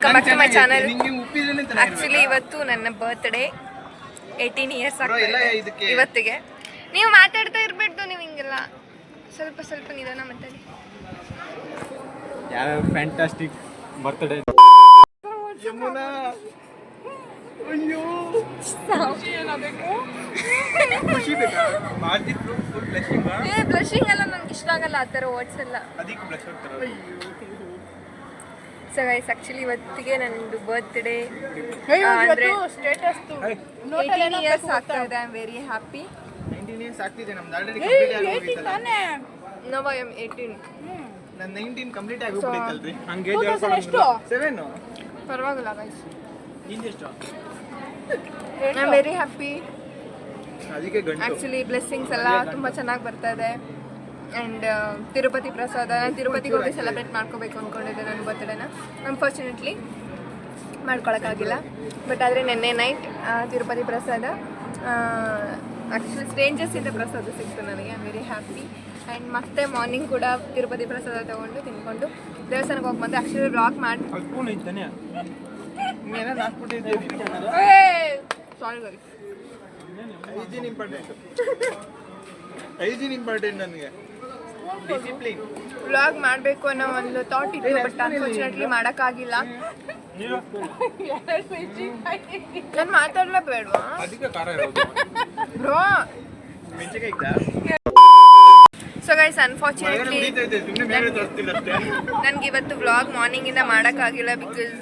Welcome back to my channel. Actually ಇವತ್ತು ನನ್ನ birthday, 18 years ಆಗ್ತದೆ ಇವತ್ತಿಗೆ. ನೀವು ಮಾತಾಡ್ತಾ ಇರಬೇಡ್ದು, ನೀವು ಹಿಂಗೆಲ್ಲ ಸ್ವಲ್ಪ ಸ್ವಲ್ಪ ನಿಧಾನ ಮಾತಾಡಿ. ಯಾವ ಫ್ಯಾಂಟಾಸ್ಟಿಕ್ ಬರ್ತ್ಡೇ. ಯಮುನಾ ಅಯ್ಯೋ ಖುಷಿ ಬೇಕಾ ಮಾದಿ ಫುಲ್ ಬ್ಲಶಿಂಗ್. ಬ್ಲಶಿಂಗ್ ಎಲ್ಲ ನನಗೆ ಇಷ್ಟ ಆಗಲ್ಲ, ಆ ಥರ ವರ್ಡ್ಸ್ ಎಲ್ಲ. ಅದಕ್ಕೆ ಬ್ಲಶ್ ಆಗ್ತಾರೆ. ಸೊ ಗೈಸ್, ಆಕ್ಚುಲಿ ಇವತ್ತಿಗೆ ನಂದು ಬರ್ತ್ಡೇ ಅಂದರೆ 18 ಇಯರ್ಸ್ ಆಗ್ತಾ ಇದೆ. I am very happy. 19 years ಆಗ್ತಿದೆ, ನಮ್ದು ಆಲ್ರೆಡಿ ಕಂಪ್ಲೀಟ್ ಆಗಿ ಹೋಗಿತ್ತಲ್ಲ. No, I am 18. ನನ್ನ 19 ಕಂಪ್ಲೀಟ್ ಆಗಿ ಹೋಗ್ಬಿಟ್ಟಿತ್ತಲ್ರಿ. ಹಂಗೆ ಎಷ್ಟು 7 ಪರವಾಗಿಲ್ಲ ಗೈಸ್. ನಿಂದೆಷ್ಟು? I am very happy. ಅದಕ್ಕೆ ಗಂಟು. ಆ್ಯಕ್ಚುಲಿ ಬ್ಲೆಸ್ಸಿಂಗ್ಸ್ ಎಲ್ಲ ತುಂಬ ಚೆನ್ನಾಗಿ ಬರ್ತಾ ಇದೆ. ಆ್ಯಂಡ್ ತಿರುಪತಿ ಪ್ರಸಾದ, ನಾನು ತಿರುಪತಿಗೆ ಹೋಗಿ ಸೆಲೆಬ್ರೇಟ್ ಮಾಡ್ಕೋಬೇಕು ಅಂದ್ಕೊಂಡಿದ್ದೆ ನನ್ನ ಬರ್ತ್ಡೇನ. ಅನ್ಫಾರ್ಚುನೇಟ್ಲಿ ಮಾಡ್ಕೊಳಕ್ಕಾಗಿಲ್ಲ. ಬಟ್ ಆದರೆ ನಿನ್ನೆ ನೈಟ್ ತಿರುಪತಿ ಪ್ರಸಾದ, ಆ್ಯಕ್ಚುಲಿ ಸ್ಟ್ರೇಂಜರ್ಸಿಂದ ಪ್ರಸಾದ ಸಿಕ್ತು ನನಗೆ. I am very happy. And ಮತ್ತೆ ಮಾರ್ನಿಂಗ್ ಕೂಡ ತಿರುಪತಿ ಪ್ರಸಾದ ತೊಗೊಂಡು ತಿನ್ಕೊಂಡು ದೇವಸ್ಥಾನಕ್ಕೆ ಹೋಗಿ ಬಂದು ಆ್ಯಕ್ಚುಲಿ ಬ್ಲಾಗ್ ಮಾಡಿ ಸಾರಿ ಗೈಸ್. ಹೈಜೀನ್ ಇಂಪಾರ್ಟೆಂಟ್ ನನಗೆ. ಡಿಸಿಪ್ಲಿನ್ ವ್ಲಾಗ್ ಮಾಡಬೇಕು ಅನ್ನೋ ಒಂದು ಥಾಟ್ ಇತ್ತು, ಬಟ್ ಅನ್ಫಾರ್ಚುನೇಟ್ಲಿ ಮಾಡೋಕ್ಕಾಗಿಲ್ಲ. ನಾನು ಮಾತಾಡಲೇಬೇಡವಾ ಬ್ರೋ? ಸೊ ಗೈಸ್, ಅನ್ಫಾರ್ಚುನೇಟ್ಲಿ ನನಗೆ ಇವತ್ತು ವ್ಲಾಗ್ ಮಾರ್ನಿಂಗಿಂದ ಮಾಡೋಕ್ಕಾಗಿಲ್ಲ. ಬಿಕಾಸ್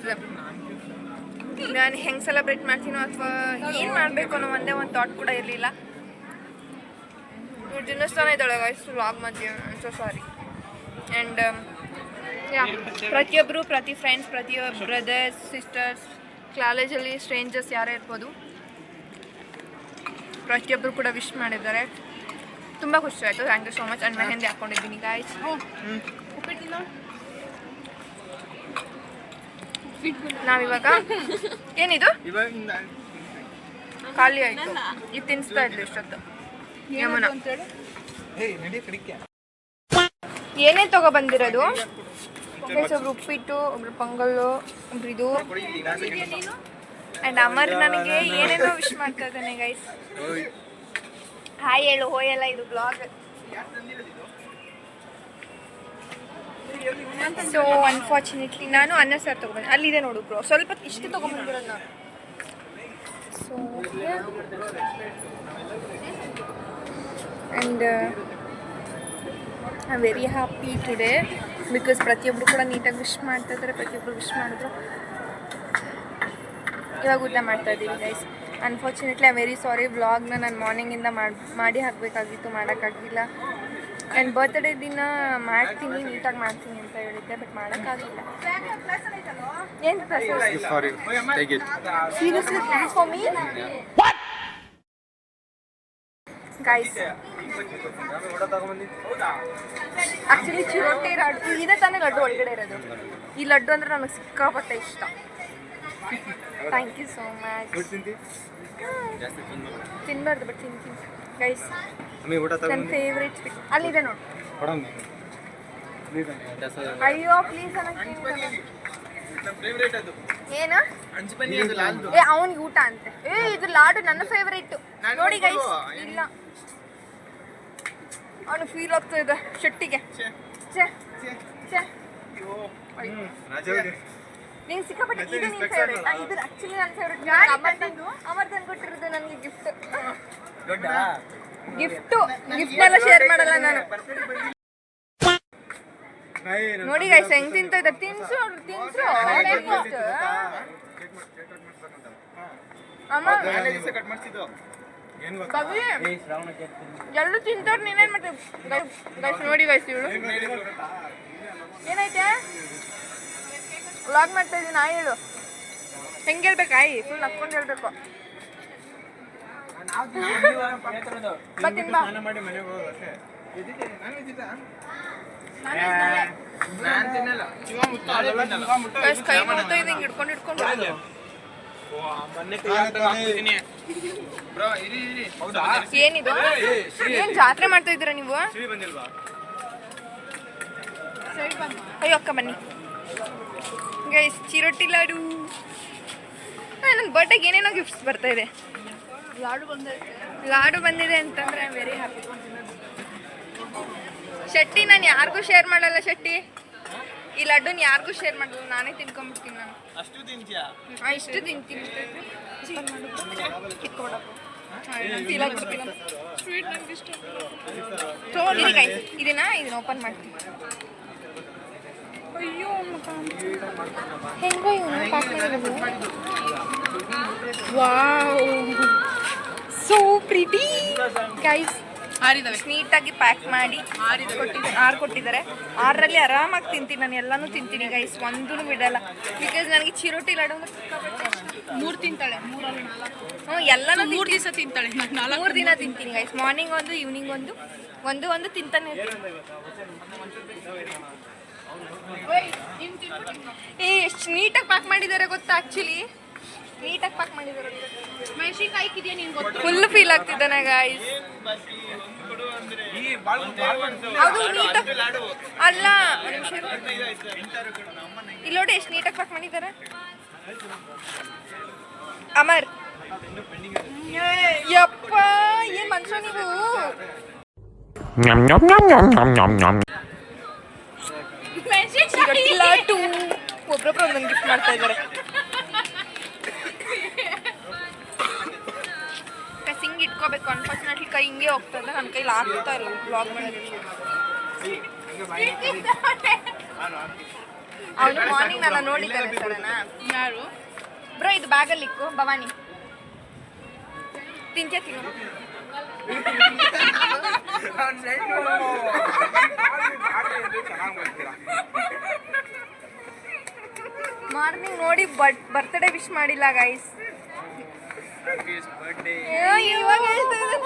ನಾನು ಹೆಂಗೆ ಸೆಲೆಬ್ರೇಟ್ ಮಾಡ್ತೀನೋ ಅಥವಾ ಏನು ಮಾಡಬೇಕು ಅನ್ನೋ ಒಂದೇ ಒಂದು ಥಾಟ್ ಕೂಡ ಇರಲಿಲ್ಲ. ಇವ್ರು ತಿನ್ನಿಸ್ತಾನೆ ಇದ್ದಾಳೆ ಗೈಸ್ ವ್ಲಾಗ್ ಮಧ್ಯೆ. So sorry. ಆ್ಯಂಡ್ ಪ್ರತಿಯೊಬ್ಬರು, ಪ್ರತಿ ಫ್ರೆಂಡ್ಸ್, ಪ್ರತಿಯೊಬ್ಬ ಬ್ರದರ್ಸ್, ಸಿಸ್ಟರ್ಸ್, ಕಾಲೇಜಲ್ಲಿ ಸ್ಟ್ರೇಂಜರ್ಸ್ ಯಾರೇ ಇರ್ಬೋದು, ಪ್ರತಿಯೊಬ್ಬರು ಕೂಡ ವಿಶ್ ಮಾಡಿದ್ದಾರೆ. ತುಂಬ ಖುಷಿ ಆಯಿತು. Thank you so much. And mehndi ಹಾಕ್ಕೊಂಡಿದ್ದೀನಿ ಗಾಯ್ಸ್. ನಾವಿವಾಗ ಏನಿದು ಖಾಲಿ ಆಯಿತು. ಇದು ತಿನ್ನಿಸ್ತಾ ಇದ್ವಿ ಇಷ್ಟೊತ್ತು. ಯಮುನಾ ಏನೇ ತಗೊಬಂದಿರೋದು? ಒಬ್ರು ಉಪ್ಪಿಟ್ಟು, ಒಬ್ರು ಪೊಂಗಲ್ಲು, ಒಬ್ರು ಇದು. ಆ್ಯಂಡ್ ಅಮರ್ ನನಗೆ ಏನೇನೋ ವಿಶ್ ಮಾಡ್ತಾ ಇದ್ದಾನೆ ಗೈಸ್. ಹಾಯ್ ಹೇಳು, ಹೋಯಲ್ಲ, ಇದು ಬ್ಲಾಗ್. ಸೊ ಅನ್ಫಾರ್ಚುನೇಟ್ಲಿ ನಾನು ಅನ್ನ ಸಾರು ತೊಗೊಂಡ್ಬಂದೆ. ಅಲ್ಲಿದೆ ನೋಡು ಬ್ರೋ, ಸ್ವಲ್ಪ ಇಷ್ಟು ತೊಗೊಂಡ್ಬಂದಿರೋದು ನಾನು. So and I am very happy today because ಪ್ರತಿಯೊಬ್ಬರು ಕೂಡ ನೀಟಾಗಿ ವಿಶ್ ಮಾಡ್ತಾ ಇದ್ದಾರೆ. ಪ್ರತಿಯೊಬ್ಬರು ವಿಶ್ ಮಾಡಿದ್ರು. ಇವಾಗ ಊಟ ಮಾಡ್ತಾ ಇದ್ದೀವಿ guys. Unfortunately I am very sorry, ವ್ಲಾಗ್ನ ನಾನು ಮಾರ್ನಿಂಗಿಂದ ಮಾಡಿ ಹಾಕಬೇಕಾಗಿತ್ತು, ಮಾಡೋಕ್ಕಾಗಿಲ್ಲ. ಆ್ಯಂಡ್ ಬರ್ತ್ಡೇ ದಿನ ಮಾಡ್ತೀನಿ, ನೀಟಾಗಿ ಮಾಡ್ತೀನಿ ಅಂತ ಹೇಳಿದ್ದೆ, ಬಟ್ ಮಾಡೋಕ್ಕಾಗಿಲ್ಲ. ಏನು seriously please for me guys. Actually chiroti laddu ಇದೇ ತಾನೇ ಲಡ್ಡು ಒಳಗಡೆ ಇರೋದು. ಈ ಲಡ್ಡು ಅಂದರೆ ನನಗೆ ಸಿಕ್ಕಾಪಟ್ಟೆ ಇಷ್ಟ. Thank you so much. ತಿನ್ಬಾರ್ದು, ಬಟ್ ತಿಂತೀನಿ ಗೈಸ್. ನನ್ನ ಫೇವ್ರೇಟ್ ಸ್ವೀಟ್ ಅಲ್ಲಿದೆ ನೋಡಿ. ಅಯ್ಯೋ ಪ್ಲೀಸ್ ಏನು? ಏ ಅವನಿಗೆ ಊಟ ಅಂತೆ. ಇದು ಲಾಡು ನನ್ನ ಫೇವ್ರೇಟ್ ನೋಡಿ ಗೈಸ್. ಇಲ್ಲ, ಅವನು ಫೀಲ್ ಆಗ್ತಾ ಇದೆ ಶೆಟ್ಟಿಗೆ. ನೀನು ಸಿಕ್ಕಾಪಟ್ಟೆ. ಇದು ನಿನ್ನ ಫೇವ್ರೇಟ್? ಇದು ಆ್ಯಕ್ಚುಲಿ ನನ್ನ ಫೇವ್ರೇಟ್. ಅಮರ್ದನ್ ಕೊಟ್ಟಿರೋದು ನನಗೆ ಗಿಫ್ಟ್ನೆಲ್ಲ ಶೇರ್ ಮಾಡಲ್ಲ ನಾನು. ನೋಡಿ ಗೈಸ್ ಹೆಂಗ್ ತಿಂತ ಇದ್ದಾರೆ. ತಿನ್ಸು ಎಲ್ಲರೂ ತಿಂತವ್ರು, ನೀನೇನ್ ಮಾಡ್ತೀವಿ ಗೈಸ್? ನೋಡಿ ಗೈಸ್, ಇವಳು ಏನೈತೆ ವ್ಲಾಗ್ ಮಾಡ್ತಾ ಇದ್ದೀನಿ. ನಾ ಹೇಳು ಹೆಂಗೆ ಹೇಳ್ಬೇಕಾಯಿ? ಫುಲ್ ನಕ್ಕೊಂಡು ಹೇಳ್ಬೇಕು. ಕೈ ಮಾಡ್ತಾ ಇದೆ ಹಿಂಗೆ ಹಿಡ್ಕೊಂಡು ಏನಿದು? ಏನ್ ಜಾತ್ರೆ ಮಾಡ್ತಾ ಇದ್ದೀರಾ ನೀವು? ಅಯ್ಯೋ ಅಕ್ಕ ಬನ್ನಿ. ಗೈಸ್ ಚಿರೋಟಿ ಲಾಡು. ನನ್ನ ಬರ್ಡೇಗೆ ಏನೇನೋ ಗಿಫ್ಟ್ಸ್ ಬರ್ತಾ ಇದೆ. ಲಾಡು ಬಂದಿದೆ ಅಂತಂದ್ರೆ I am very happy. Shetty ನಾನು ಯಾರಿಗೂ ಶೇರ್ ಮಾಡಲ್ಲ ಶೆಟ್ಟಿ. ಈ ಲಡ್ಡುನ ಯಾರಿಗೂ ಶೇರ್ ಮಾಡಲ್ಲ, ನಾನೇ ತಿನ್ಕೊಂಡ್ಬಿಡ್ತೀನಿ ನಾನು. ಅಷ್ಟು ತಿಂತೀಯಾ? ಇಷ್ಟು ತಿಂತೀನಿ. ಇದನ್ನ ಓಪನ್ ಮಾಡ್ತೀನಿ. ಅಯ್ಯೋ ಹೆಂಗೋ ಇವನು ಪ್ಯಾಕ್ ಮಾಡಿರೋದು. Wow so pretty guys. ನೀಟಾಗಿ ಪ್ಯಾಕ್ ಮಾಡಿ ಕೊಟ್ಟಿದ್ದಾರೆ. 6ರಲ್ಲಿ ಆರಾಮಾಗಿ ತಿಂತೀನಿ ನಾನು, ಎಲ್ಲನೂ ತಿಂತೀನಿ ಗೈಸ್, ಒಂದೂ ಬಿಡಲ್ಲ. ಬಿಕಾಸ್ ನನಗೆ ಚಿರೋಟಿ ಲಾಡು ಅಂದ್ರೆ ಸಿಕ್ಕಾಪಟ್ಟೆ. 3 ತಿಂತಾಳೆ, 3 ಹ್ಞೂ ಎಲ್ಲನೂ 3 ದಿವಸ ತಿಂತಾಳೆ. 3 ದಿನ ತಿಂತೀನಿ ಗೈಸ್. ಮಾರ್ನಿಂಗ್ ಒಂದು, ಈವ್ನಿಂಗ್ ಒಂದು ತಿಂತಾನೆ ಇರ್ತೀನಿ. ಎಷ್ಟು ನೀಟಾಗಿ ಪ್ಯಾಕ್ ಮಾಡಿದ್ದಾರೆ ಗೊತ್ತಾ? ಆ್ಯಕ್ಚುಲಿ ನೀಟಾಗಿ ಪ್ಯಾಕ್ ಮಾಡಿದ್ದಾರೆ. ಮೆಣಸಿನ್ಕಾಯಿ ಇದೆಯಾ ನಿಂಗೆ ಗೊತ್ತು? ಫುಲ್ ಫೀಲ್ ಆಗ್ತಿದ್ದಾನೆ ಗೈಸ್. ಅದು ನೀಟಾಗಿ ಅಲ್ಲ, ಇಲ್ಲಿ ನೋಡಿ ಎಷ್ಟು ನೀಟಾಗಿ ಪ್ಯಾಕ್ ಮಾಡಿದ್ದಾರೆ. ಅಮರ್ ಯಪ್ಪ ಏನ್ ಮನುಷ್ಯ ನೀವು. ಒಬ್ರೊಬ್ರು ಒಂದೊಂದು ಗಿಫ್ಟ್ ಮಾಡ್ತಾ ಇದ್ದಾರೆ. ಹಿಂಗೆ ಇಟ್ಕೋಬೇಕು. ಅನ್ಫಾರ್ಚುನೇಟ್ಲಿ ಕೈ ಹಿಂಗೆ ಹೋಗ್ತಾ ಇದೆ, ನನ್ನ ಕೈಲಿ ಆಗ್ತಾ ಇಲ್ಲ ಬ್ಲಾಗ್ ಮಾಡೋದಕ್ಕೆ. ಅವನು ಮಾರ್ನಿಂಗ್ ನಾನು ನೋಡಿದ್ದಾರೆ ಸಡನಾ. ಯಾರು ಬ್ರೋ ಇದು ಬ್ಯಾಗಲ್ಲಿ ಇಕ್ಕು. ಭವಾನಿ ತಿಂಚೆ ತಿನ್ನು. ಮಾರ್ನಿಂಗ್ ನೋಡಿ ಬರ್ತ್ಡೇ ವಿಶ್ ಮಾಡಿಲ್ಲ ಗೈಸ್. ಇವಾಗ ಹೇಳ್ತಾ ಇದ್ದಾರೆ.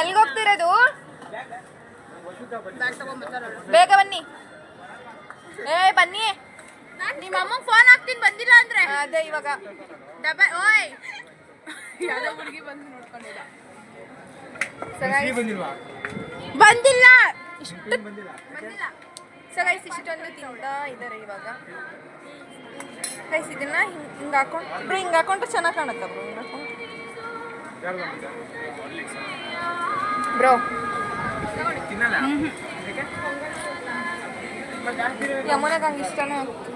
ಎಲ್ಗೆ ಹೋಗ್ತಿರೋದು? ಬೇಗ ಬನ್ನಿ. ಬನ್ನಿ. ನಿಮ್ಮ ಅಮ್ಮ ಫೋನ್ ಹಾಕ್ತೀನಿ ಬಂದಿಲ್ಲ ಅಂದ್ರೆ. ಅದೇ ಇವಾಗ ಓಯ್ ಯಾರೋ ಹುಡುಗಿ ಬಂದು ನೋಡ್ಕೊಂಡಿಲ್ಲ. ಬಂದಿಲ್ಲ ಸೊ ಗೈಸ್ ಇಷ್ಟೊಂದು ತಿಂತಾ ಇದ್ದಾರೆ ಇವಾಗ. ಗೈಸ್ ಇದನ್ನ ಹಿಂಗೆ ಹಾಕೊಂಡು ಹಿಂಗೆ ಹಾಕೊಂಡ್ರೆ ಚೆನ್ನಾಗಿ ಕಾಣುತ್ತೆ ಬ್ರೋ. ಹಿಂಗೆ ಹಾಕೊಂಡು ಬ್ರೋ ಯಮುನಾಗ ಹಂಗೆ ಇಷ್ಟನೇ ಆಗ್ತದೆ.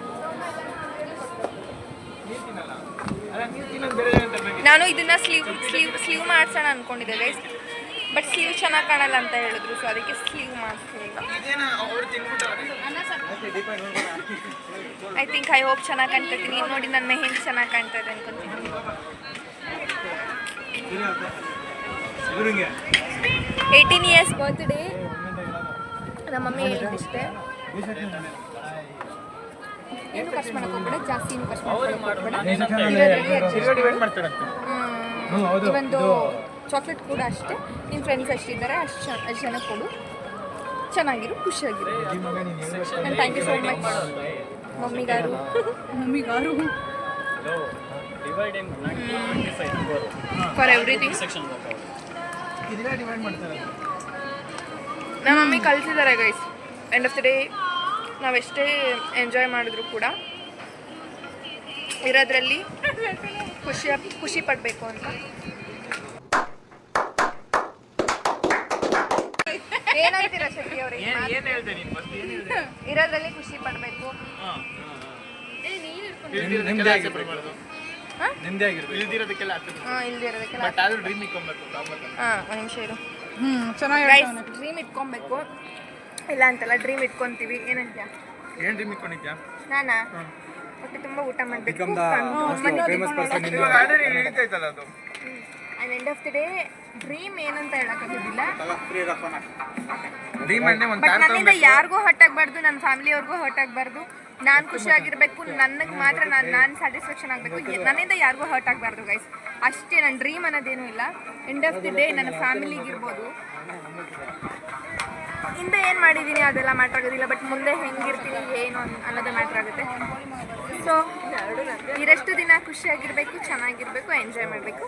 ನಾನು ಇದನ್ನ ಸ್ಲೀವ್ ಮಾಡ್ಸೋಣ ಅನ್ಕೊಂಡಿದ್ದೆ ಗೈಸ್, ಬಟ್ ಸ್ಲೀವ್ ಚೆನ್ನಾಗಿ ಕಾಣಲ್ಲ ಅಂತ ಹೇಳಿದ್ರು, ಸೊ ಅದಕ್ಕೆ ಸ್ಲೀವ್ ಮಾಡಿಸ್ಲಿಲ್ಲ. ಐ ಹೋಪ್ ಚೆನ್ನಾಗಿ ಕಾಣ್ತಾ ಇದ್ದೀನಿ. ನೋಡಿ ನನ್ನ ಮೆಹಂದಿ ಚೆನ್ನಾಗಿ ಕಾಣ್ತಾ ಇದೆ ಅನ್ಕೊಂತೀನಿ. 18 ಇಯರ್ಸ್ ಬರ್ತ್ಡೇ ನಮ್ಮ ಮಮ್ಮಿ ಹೇಳಿದ್ದಷ್ಟೇ. ಏನು ಖರ್ಚು ಮಾಡಕ್ಕೆ ಹೋಗ್ಬೇಡ, ಜಾಸ್ತಿ ಏನು ಖರ್ಚು ಇವೊಂದು ಚಾಕ್ಲೇಟ್ ಕೂಡ ಅಷ್ಟೇ. ನಿಮ್ಮ ಫ್ರೆಂಡ್ಸ್ ಅಷ್ಟಿದ್ದಾರೆ, ಅಷ್ಟು ಜನ ಕೊಡು, ಚೆನ್ನಾಗಿರು, ಖುಷಿಯಾಗಿರು. And thank you so much ಮಮ್ಮಿಗಾರು ಫಾರ್ ಎವ್ರಿಥಿಂಗ್. ನಮ್ಮ ಮಮ್ಮಿ ಕಲಿಸಿದ್ದಾರೆ guys. End of the day ನಾವೆಷ್ಟೇ ಎಂಜಾಯ್ ಮಾಡಿದ್ರು ಕೂಡ ಇರೋದ್ರಲ್ಲಿ ಖುಷಿ ಪಡಬೇಕು ಅಂತ. ಏನಂತೀರಾ ಶೆಟ್ಟಿ ಅವ್ರಿಗೆ? ಇರೋದ್ರಲ್ಲಿ ಖುಷಿ ಪಡಬೇಕು. ಇಲ್ದಿರೋದಕ್ಕೆಲ್ಲ ಡ್ರೀಮ್ ಇಟ್ಕೊಬೇಕು. ಒಂದು ನಿಮಿಷ ಇರು. ಡ್ರೀಮ್ ಇಟ್ಕೊಬೇಕು. ಇಲ್ಲ ಅಂತಲ್ಲ, ಡ್ರೀಮ್ ಇಟ್ಕೊಂತೀವಿ. ಏನಂತ್ಯಾ? ಏನ್ ಡ್ರೀಮ್ ಇಟ್ಕೊಂಡಿದ್ಯಾ? ನಾನಾ ಹೊಟ್ಟೆ ತುಂಬ ಊಟ ಮಾಡಬೇಕು. And end of the day dream ಏನಂತ ಹೇಳಕ್ಕಾಗೋದಿಲ್ಲ. ಬಟ್ ನನ್ನಿಂದ ಯಾರಿಗೂ ಹರ್ಟ್ ಆಗಬಾರ್ದು, ನನ್ನ ಫ್ಯಾಮಿಲಿಯವ್ರಿಗೂ ಹರ್ಟ್ ಆಗಬಾರ್ದು. ನಾನು ಖುಷಿಯಾಗಿರ್ಬೇಕು, ನನಗೆ ಮಾತ್ರ ನಾನು ಸ್ಯಾಟಿಸ್ಫ್ಯಾಕ್ಷನ್ ಆಗಬೇಕು. ನನ್ನಿಂದ ಯಾರಿಗೂ ಹರ್ಟ್ ಆಗಬಾರ್ದು ಗೈಸ್, ಅಷ್ಟೇ. ನನ್ನ ಡ್ರೀಮ್ ಅನ್ನೋದೇನೂ ಇಲ್ಲ. ಎಂಡ್ ಆಫ್ ದಿ ಡೇ ನನ್ನ ಫ್ಯಾಮಿಲಿಗಿರ್ಬೋದು, ಹಿಂದೆ ಏನು ಮಾಡಿದ್ದೀನಿ ಅದೆಲ್ಲ ಮ್ಯಾಟ್ರ್ ಆಗೋದಿಲ್ಲ, ಬಟ್ ಮುಂದೆ ಹೆಂಗಿರ್ತೀನಿ ಏನು ಅನ್ನೋದೇ ಮ್ಯಾಟ್ರ್ ಆಗುತ್ತೆ. ಸೊ ಇರಷ್ಟು ದಿನ ಖುಷಿಯಾಗಿರಬೇಕು, ಚೆನ್ನಾಗಿರಬೇಕು, ಎಂಜಾಯ್ ಮಾಡಬೇಕು,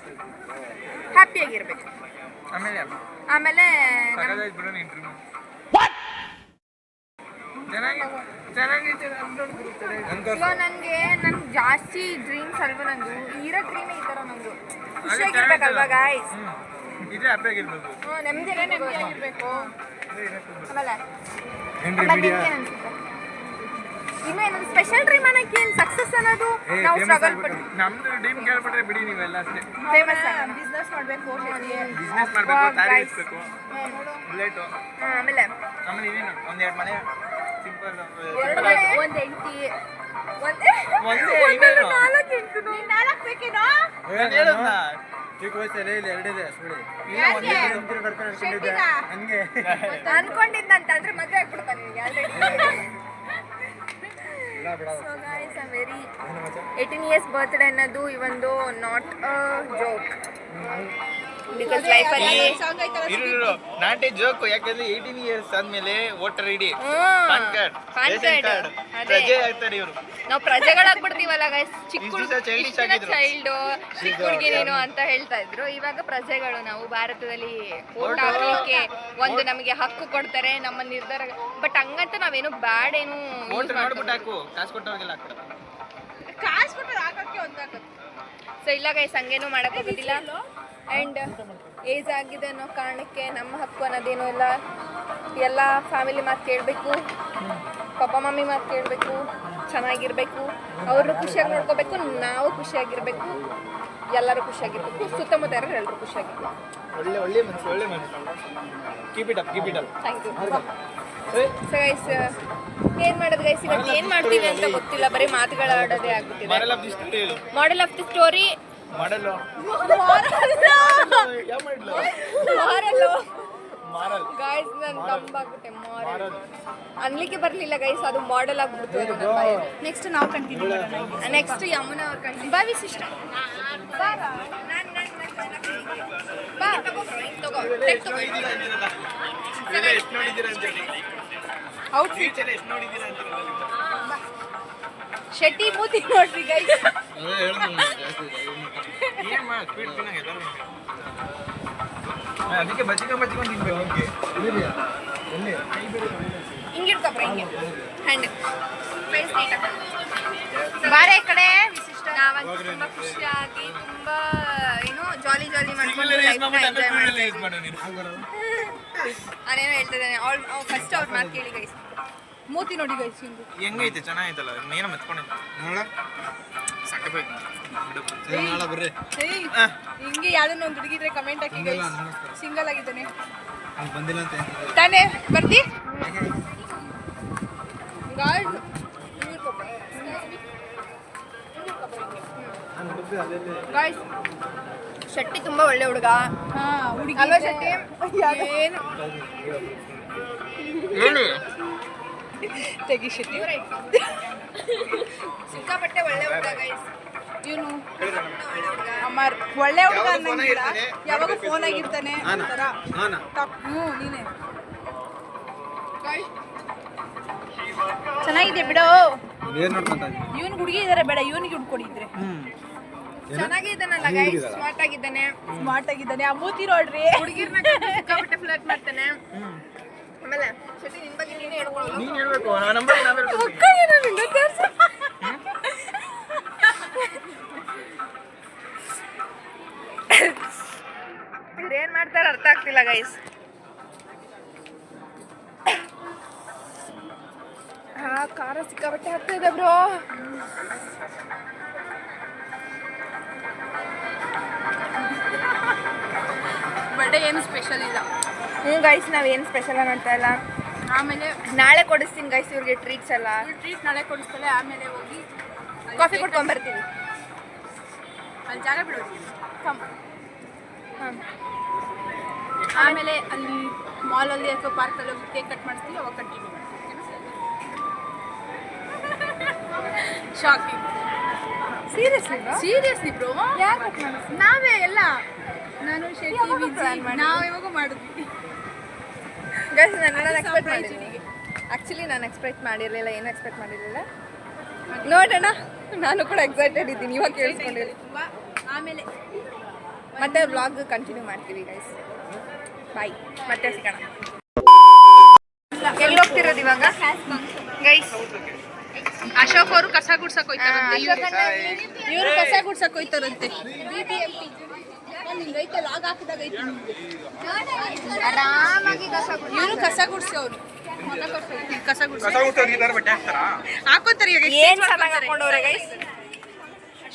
ಹ್ಯಾಪಿಯಾಗಿರಬೇಕು. ಆಮೇಲೆ ಆಮೇಲೆ ಸಕದಾಯ್ತು ಬಿಡೋಣ ಇಂಟರ್ವ್ಯೂ ಚೆನ್ನಾಗಿತ್ತು ಇವಾಗ ನನಗೆ ಜಾಸ್ತಿ ಡ್ರೀಮ್ಸ್ ಅಲ್ವಾ ನಂದು ಇರೋ ಡ್ರೀಮೇ ಈ ಥರ ನಂದು ಖುಷಿಯಾಗಿರ್ಬೇಕಲ್ವಾ ಗಾಯ್ಸ್ ಇದ್ರೆ ಹ್ಯಾಪಿ ಆಗಿರ್ಬೇಕು ನೆಮ್ಮದಿಯಾಗಿರ್ಬೇಕು ಆಮೇಲೆ ಏನ್ರಿ ಮತ್ತೆ ಮೀಡಿಯಾ ಇನ್ನೇನ್ ಅನ್ಸುತ್ತೆ? ಇನ್ನೂ ಏನೊಂದು ಸ್ಪೆಷಲ್ ಡ್ರೀಮ್ ಅನ್ನೋಕ್ಕೆ ಏನು ಸಕ್ಸಸ್ ಅನ್ನೋದು ನಾವು ಸ್ಟ್ರಗಲ್ ಪಟ್ಟು ನಮ್ದು ಡ್ರೀಮ್ ಕೇಳ್ಬಿಟ್ರೆ ಬಿಡಿ ನೀವೆಲ್ಲ ಅಷ್ಟೇ ಫೇಮಸ್ ಬಿಸ್ನೆಸ್ ಮಾಡಬೇಕು ಬಿಸ್ನೆಸ್ ಮಾಡಬೇಕು ದಾರಿ ಇಸ್ಬೇಕು ಬುಲೆಟು ಆಮೇಲೆ ಆಮೇಲೆ ಇವೇನು ಒಂದೆರಡು ಮನೆ ಸಿಂಪಲ್ ಒಂದು ಹೆಂಡತಿ ಒಂದೇ ಇವೇನು ನಾಲ್ಕು ಬೇಕೇನೋ ಹೇಳೋದ್ನ ಚಿಕ್ಕ ವಯಸ್ಸಲ್ಲಿ ಇಲ್ಲಿ ಎರಡಿದೆ ಸುಳಿ ಯಾರ್ಗೆ? ಅನ್ಕೊಂಡಿದ್ದೆ ಹಂಗೆ ಅನ್ಕೊಂಡಿದ್ದಂತಂದ್ರೆ ಮದುವೆ ಆಗ್ಬಿಡ್ತಾನೆ ನಿನಗೆ ಆಲ್ರೆಡಿ ಇಲ್ಲ ಬಿಡ so guys I very 18 years birthday ಅನ್ನೋದು ಈ ಒಂದು ನಾಟ್ ಅ ಜೋಕ್ ಬಿಕಾಸ್ ಲೈಫಲ್ಲಿ ಇರು ನಾಟಿ ಜೋಕು ಯಾಕಂದ್ರೆ 18 ಇಯರ್ಸ್ ಆದ್ಮೇಲೆ voter ID PAN card PAN ration card card ಅದೇ ಪ್ರಜೆ ಆಗ್ತಾರೆ ಇವರು ನಾವು ಪ್ರಜೆಗಳಾಗ್ಬಿಡ್ತೀವಲ್ಲ ಗೈಸ್ ಚಿಕ್ಕ ಇಷ್ಟು ದಿವ್ಸ childish ಆಗಿದ್ರು. ಚೈಲ್ಡು ಚಿಕ್ಕ ಹುಡುಗಿ ನೀನು ಅಂತ ಹೇಳ್ತಾ ಇದ್ರು ಇವಾಗ ಪ್ರಜೆಗಳು ನಾವು ಭಾರತದಲ್ಲಿ ವೋಟ್ ಹಾಕ್ಲಿಕ್ಕೆ ಒಂದು ನಮಗೆ ಹಕ್ಕು ಕೊಡ್ತಾರೆ ನಮ್ಮ ನಿರ್ಧಾರ ಬಟ್ ಹಂಗಂತ ನಾವೇನು ಬ್ಯಾಡ್ ಏನು ವೋಟರ್ ನೋಡ್ಬಿಟ್ಟು ಹಾಕು ಕಾಸು ಕೊಟ್ಟವ್ರಿಗೆಲ್ಲ ಹಾಕ್ಬಿಡ ಕಾಸು ಕೊಟ್ಟು ಹಾಕಕ್ಕೆ ಒಂದಾಗುತ್ತೆ ಸೊ ಇಲ್ಲ ಗೈಸ್ ಹಂಗೇನು ಮಾಡೋಕ್ಕಾಗೋದಿಲ್ಲ ಆ್ಯಂಡ್ ಏಜ್ ಆಗಿದೆ ಅನ್ನೋ ಕಾರಣಕ್ಕೆ ನಮ್ಮ ಹಕ್ಕು ಅನ್ನೋದೇನೂ ಇಲ್ಲ ಎಲ್ಲ ಫ್ಯಾಮಿಲಿ ಮಾತು ಕೇಳಬೇಕು ಪಪ್ಪ ಮಮ್ಮಿ ಮಾತು ಕೇಳಬೇಕು ಚೆನ್ನಾಗಿರಬೇಕು ಅವ್ರನ್ನೂ ಖುಷಿಯಾಗಿ ನೋಡ್ಕೋಬೇಕು ನಾವು ಖುಷಿಯಾಗಿರಬೇಕು ಎಲ್ಲರೂ ಖುಷಿಯಾಗಿರ್ಬೇಕು ಸುತ್ತಮುತ್ತ ಯಾರು ಎಲ್ಲರೂ ಖುಷಿಯಾಗಿರ್ಬೇಕು ಒಳ್ಳೆ ಮನಸ್ಸು keep it up thank you so guys ಏನು ಮಾಡೋದು ಗೈಸ್ ಇವತ್ತು ಏನು ಮಾಡ್ತೀವಿ ಅಂತ ಗೊತ್ತಿಲ್ಲ ಬರೀ ಮಾತುಗಳಾಡೋದೇ ಆಗ್ಬಿಟ್ಟಿದೆ ಮಾರಲ್ ಆಫ್ ದಿ ಸ್ಟೋರಿ ಹೇಳು ಮಾಡೆಲ್ ಆಫ್ ದಿ ಸ್ಟೋರಿ ಮಾಡಲು ಯಾವ ಮಾಡಲು ಮಾರಲ್ ಗೈಸ್ ನಾನು ತಂಬಾಗ್ಬಿಟ್ಟೆ ಮಾರಲ್ ಅನ್ಲಿಕ್ಕೆ ಬರಲಿಲ್ಲ ಗೈಸ್ ಅದು ಮಾಡೆಲ್ ಆಗ್ಬಿಡ್ತು ನೆಕ್ಸ್ಟ್ ನಾವು ಕಂಟಿನ್ಯೂ ಮಾಡೋಣ ನೆಕ್ಸ್ಟ್ ಯಮುನಾ ಅವ್ರ ಕಂಡು ಬಾ ವಿಶಿಷ್ಟ ಬಾ ತಗೋ ಎಷ್ಟು ನೋಡಿದ್ದೀರಾ ಅಂತ ಔಟ್ಫಿಟ್ ಎಷ್ಟು ನೋಡಿದ್ದೀರಾ ಅಂತ ಶೆಟ್ಟಿ ಮೂತಿ ನೋಡ್ರಿ ಗೈಸ್ ಏನ್ ಮಾಡ ಸ್ವೀಟ್ ತಿನ್ನಂಗೆ ಅದಕ್ಕೆ ಬಚ್ಚಿಕೊಂಡು ತಿನ್ಬೇಕು ಓಕೆ ಎಲ್ಲಿ ಹಿಂಗಿಡ್ಕೊಬ್ರ ಹಿಂಗೆ ಹ್ಯಾಂಡ್ ಫ್ರೆಂಡ್ಸ್ ಬಾರೆ ಈ ಕಡೆ ನಾವಂತೂ ತುಂಬ ಖುಷಿಯಾಗಿ ತುಂಬ ಏನು ಜಾಲಿ ಮಾಡ್ಕೊಂಡು ಲೈಫ್ನ ಎಂಜಾಯ್ ಮಾಡ್ತೀವಿ ನಾನೇನೋ ಹೇಳ್ತಿದ್ದೇನೆ ಫಸ್ಟ್ ಅವ್ರ ಮಾತು ಕೇಳಿ ಗೈಸ್ ಮೂತಿ ನೋಡಿ ಗೈಸ್ ಹಿಂಗು ಹೆಂಗೈತೆ ಚೆನ್ನಾಗೈತಲ್ಲ ಏನೋ ಮೆತ್ಕೊಂಡಿದ್ದ ನೋಡ ಸಾಕಬೇಕು ನಾಳೆ ಬರ್ರಿ ಏಯ್ ಹಿಂಗೆ ಯಾವ್ದನ್ನ ಒಂದು ಹುಡುಗಿದ್ರೆ ಕಮೆಂಟ್ ಹಾಕಿ ಗೈಸ್ ಸಿಂಗಲ್ ಆಗಿದ್ದಾನೆ ಅಲ್ಲಿ ಬಂದಿಲ್ಲ ಅಂತ ಹೇಳ್ತಿದ್ದೆ. ತಾನೇ ಬರ್ತಿ ಗಾಯ್ಸ್ ನಾನು ಹುಡುಗ್ರು ಅಲ್ಲಲ್ಲಿ ಗಾಯ್ಸ್ ಶೆಟ್ಟಿ ತುಂಬ ಒಳ್ಳೆ ಹುಡುಗ ಹಾ ಹುಡುಗಿ ಅಲ್ವಾ ಶೆಟ್ಟಿ ಏನು ಹೇಳಿ ತೆಗಿ ಶೆಟ್ಟಿ ಸಿಕ್ಕಾಪಟ್ಟೆ ಒಳ್ಳೆ ಹುಡುಗ ಗೈಸ್ ಇವನು ಅಮರ್ ಒಳ್ಳೆ ಹುಡುಗ ಅನ್ನಂಗಿಲ್ಲ ಯಾವಾಗ ಫೋನ್ ಆಗಿರ್ತಾನೆ ಒಂಥರ ನಾನಾ ನೀನೆ ಗಾಯ್ಸ್ ಚೆನ್ನಾಗಿದೆ ಬಿಡು ಏನ್ ನೋಡ್ಕೊಂತ ಇದ್ದೀನಿ ಇವನ್ ಹುಡುಗಿ ಇದಾರೆ ಬೇಡ ಇವನಿಗೆ ಹುಡ್ಕೊಡಿದ್ರೆ ಚೆನ್ನಾಗಿದ್ದಾನಲ್ಲ ಗೈಸ್ ಸ್ಮಾರ್ಟ್ ಆಗಿದ್ದಾನೆ ಸ್ಮಾರ್ಟ್ ಆಗಿದ್ದಾನೆ ಆ ಮೂತಿ ನೋಡ್ರಿ ಹುಡುಗಿರ್ನ ಸಿಕ್ಕಾಪಟ್ಟೆ ಫ್ಲರ್ಟ್ ಮಾಡ್ತಾನೆ ಆಮೇಲೆ ಶೆಟ್ಟಿ ನಿನ್ ಬಗ್ಗೆ ನೀನೇ ಹೇಳ್ಕೊಳ್ಳೋದು ನೀನ್ ಹೇಳ್ಬೇಕು ನನ್ನ ನಂಬರ್ ನಾವೇ ಅಕ್ಕ ಏನೋ ನಿಂಗೆ ತೋರ್ಸು ಇವ್ರೇನ್ ಮಾಡ್ತಾರೆ ಅರ್ಥ ಆಗ್ತಿಲ್ಲ ಗೈಸ್ ಹಾ ಖಾರ ಸಿಕ್ಕಾಪಟ್ಟೆ ಆಗ್ತಾ ಇದೆ ಬ್ರೋ ಬರ್ಡೇ ಏನು ಸ್ಪೆಷಲ್ ಇಲ್ಲ ಗೈಸ್ ನಾವೇನು ಸ್ಪೆಷಲ್ ಮಾಡ್ತಾ ಇಲ್ಲ ಆಮೇಲೆ ನಾಳೆ ಕೊಡಿಸ್ತೀನಿ ಗೈಸ್ ಇವ್ರಿಗೆ ಟ್ರೀಟ್ಸ್ ಎಲ್ಲ ಟ್ರೀಟ್ ನಾಳೆ ಕೊಡಿಸ್ತಾಳೆ ಆಮೇಲೆ ಹೋಗಿ ಕಾಫಿ ಕೊಡ್ಕೊಂಬರ್ತೀವಿ ಅಲ್ಲಿ ಜಾಗ ಬಿಡೋದು ಹಾಂ ಆಮೇಲೆ ಅಲ್ಲಿ ಮಾಲಲ್ಲಿ ಅಥವಾ ಪಾರ್ಕಲ್ಲಿ ಹೋಗಿ ಕೇಕ್ ಕಟ್ ಮಾಡಿಸ್ತೀವಿ ಅವಾಗ ಕಂಟಿನ್ಯೂ ಶಾಕಿಂಗ್ ಸೀರಿಯಸ್ಲಿ ಬ್ರೋ ಯಾರು ನಾವೇ ಎಲ್ಲ ನಾನು ಶೆಟ್ಟಿ ವಿಜಯ್ ನಾವು ಇವಾಗ ಮಾಡಿದ್ವಿ ಗೈಸ್ ನಾನು ಎಕ್ಸ್ಪೆಕ್ಟ್ ಮಾಡಿದ್ದೀನಿ ಆ್ಯಕ್ಚುಲಿ ನಾನು ಎಕ್ಸ್ಪೆಕ್ಟ್ ಮಾಡಿರಲಿಲ್ಲ ಏನು ಎಕ್ಸ್ಪೆಕ್ಟ್ ಮಾಡಿರಲಿಲ್ಲ ನೋಡೋಣ ನಾನು ಕೂಡ ಎಕ್ಸೈಟೆಡ್ ಇದ್ದೀನಿ ಇವಾಗ ಕೇಳಿಸ್ಕೊಂಡಿರಿ ತುಂಬ ಆಮೇಲೆ ಮತ್ತೆ ವ್ಲಾಗ್ ಕಂಟಿನ್ಯೂ ಮಾಡ್ತೀವಿ ಗೈಸ್ ಬಾಯ್, ಮತ್ತೆ ಸಿಗೋಣ. ಎಲ್ಲಿ ಹೋಗ್ತಿರೋದು ಇವಾಗ ಗೈಸ್? ಅಶೋಕ್ ಅವರು ಕಸ ಗುಡ್ಸಕ್ ಹೋಯ್ತಾರಂತೆ. ಇವ್ರು ಕಸ ಗುಡ್ಸಕ್ ಹೋಯ್ತಾರಂತೆ. ಆರಾಮಾಗಿ ಇವ್ರು ಕಸ ಗುಡ್ಸಿ ಅವ್ರು ಕಸ ಗುಡ್ಸಿ ಹಾಕೋತಾರೆ. ಏನ್ ಚೆನ್ನಾಗಿ ಹಾಕೊಂಡವ್ರೆ ಗೈಸ್.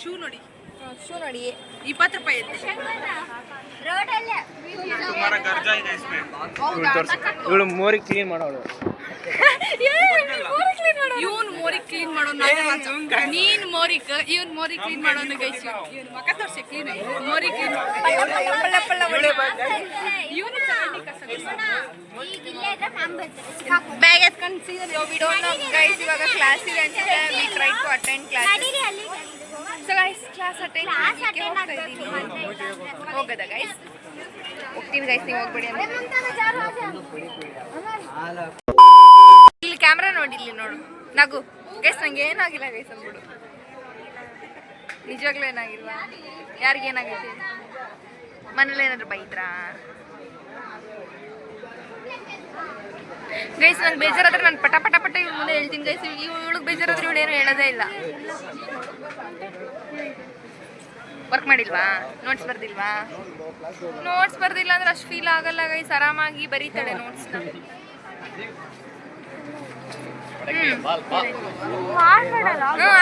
ಶೂ ನೋಡಿ, ಶೂ ನೋಡಿ 20 ರೂಪಾಯಿ ಐತೆ. ಇವಳು ಮೋರಿ ಕ್ಲೀನ್ ಮಾಡೋಳು. ಇವನ್ ಮೋರಿ ಕ್ಲೀನ್ ಮಾಡೋನು, ನೀನ್ ಮೋರಿಕ್ ಇವನ್ ಮೋರಿ ಕ್ಲೀನ್ ಮಾಡೋನು ಗೈಸ್. ಇವನ್ ಮಕ ತೋರ್ಸಿ ಕ್ಲೀನ್ ಮೋರಿ ಕ್ಲೀನ್ ಇವನು ಬ್ಯಾಗ್ ಎತ್ಕೊಂಡು ಗೈಸ್. ಇವಾಗ ಕ್ಲಾಸ್ ಇದೆ ಅನ್ಸುತ್ತೆ. We try to attend class. So guys, class attend ಹೋಗ್ತಾ ಇದ್ದೀನಿ. ಹೋಗದ ಗೈಸ್? ಹೋಗ್ತೀನಿ ಗೈಸ್, ನೀವು ಹೋಗ್ಬೇಡಿ ಅಂದ್ರೆ. ಇಲ್ಲಿ ಕ್ಯಾಮ್ರಾ ನೋಡಿ, ಇಲ್ಲಿ ನೋಡು, ನಗು ಗೈಸ್. ನಂಗೆ ಏನಾಗಿಲ್ಲ ಗೈಸ್ ಅಂದ್ಬಿಡು. ನಿಜವಾಗ್ಲೂ ಏನಾಗಿಲ್ವಾ? ಯಾರಿಗೇನಾಗೈತೆ? ಮನೇಲಿ ಏನಾದ್ರು ಬೈದ್ರಾ ಗೈಸ್? ನಂಗೆ ಬೇಜಾರಾದ್ರೆ ನಾನು ಪಟ ಪಟ ಪಟ ಇವ್ರ ಮುಂದೆ ಹೇಳ್ತೀನಿ ಗೈಸ್. ಇವಳಿಗೆ ಬೇಜಾರಾದ್ರೆ ಇವಳು ಏನು ಹೇಳೋದೇ ಇಲ್ಲ. ವರ್ಕ್ ಮಾಡಿಲ್ವಾ? ನೋಟ್ಸ್ ಬರ್ದಿಲ್ವಾ? ನೋಟ್ಸ್ ಬರ್ದಿಲ್ಲ ಅಂದ್ರೆ ಅಷ್ಟು ಫೀಲ್ ಆಗಲ್ಲ ಗೈಸ್. ಆರಾಮಾಗಿ ಬರೀತಾಳೆ ನೋಟ್ಸ್ನ.